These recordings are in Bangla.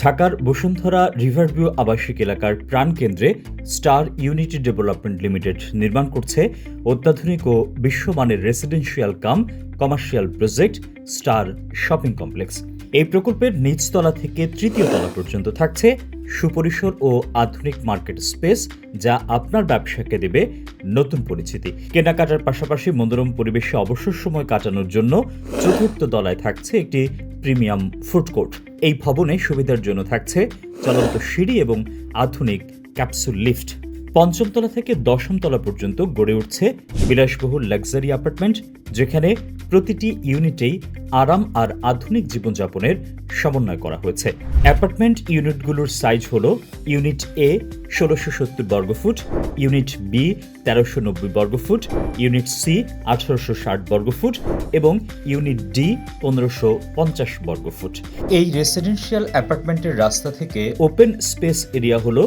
ঢাকার বসুন্ধরা রিভারভিউ আবাসিক এলাকার প্রাণকেন্দ্রে স্টার ইউনিটি ডেভেলপমেন্ট লিমিটেড নির্মাণ করছে অত্যাধুনিক ও বিশ্বমানের residential cum commercial project Star Shopping Complex. এই প্রকল্পের নিচতলা থেকে তৃতীয় তলা পর্যন্ত থাকছে সুপরিসর ও আধুনিক মার্কেট স্পেস, যা আপনার ব্যবসাকে দেবে নতুন পরিচিতি। কেনাকাটার পাশাপাশি মনোরম পরিবেশে অবসর সময় কাটানোর জন্য চতুর্থ তলায় থাকছে একটি প্রিমিয়াম ফুড কোর্ট। এই ভবনে সুবিধার জন্য থাকছে চলন্ত সিঁড়ি এবং আধুনিক ক্যাপসুল লিফট। পঞ্চম তলা থেকে দশম তলা পর্যন্ত গড়ে উঠছে বিলাসবহুল লাক্সারি অ্যাপার্টমেন্ট, যেখানে প্রতিটি ইউনিটেই আরাম আর আধুনিক জীবনযাপনের সমন্বয় করা হয়েছে। অ্যাপার্টমেন্ট ইউনিটগুলোর সাইজ হল ইউনিট এ ১৬৭০ বর্গফুট, ইউনিট বি ১৩৯০ বর্গফুট, ইউনিট সি ১৮৬০ বর্গফুট এবং ইউনিট ডি ১৫৫০ বর্গফুট। এই রেসিডেন্সিয়াল অ্যাপার্টমেন্টের রাস্তা থেকে ওপেন স্পেস এরিয়া হল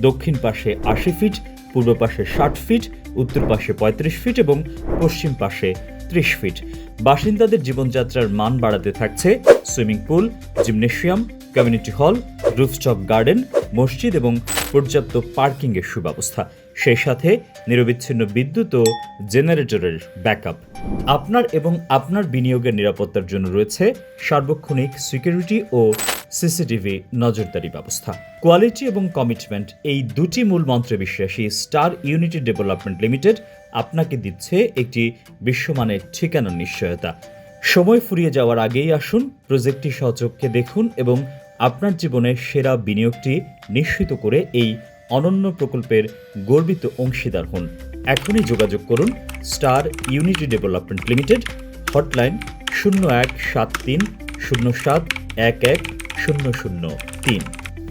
দক্ষিণ পাশে ৮০ ফিট, পূর্ব পাশে ৬০ ফিট, উত্তর পাশে ৩৫ ফিট এবং পশ্চিম পাশে ৩০ ফিট। বাসিন্দাদের জীবনযাত্রার মান বাড়াতে থাকছে swimming pool, gymnasium, community hall, rooftop garden, মসজিদ এবং পর্যাপ্ত পার্কিংয়ের সুব্যবস্থা। সেই সাথে নিরবিচ্ছিন্ন বিদ্যুৎ ও জেনারেটরের ব্যাকআপ। আপনার এবং আপনার বিনিয়োগের নিরাপত্তার জন্য রয়েছে সার্বক্ষণিক সিকিউরিটি ও সিসিটিভি নজরদারি ব্যবস্থা। কোয়ালিটি এবং কমিটমেন্ট, এই দুটি মূল মন্ত্রে বিশ্বাসী স্টার ইউনিটি ডেভেলপমেন্ট লিমিটেড আপনাকে দিচ্ছে একটি বিশ্বমানের ঠিকানার নিশ্চয়তা। সময় ফুরিয়ে যাওয়ার আগেই আসুন, প্রজেক্টটি সচক্ষে দেখুন এবং আপনার জীবনের সেরা বিনিয়োগটি নিশ্চিত করে এই অনন্য প্রকল্পের গর্বিত অংশীদার হন। এখনই যোগাযোগ করুন star Unity Development limited, hotline 0173 07 11 003।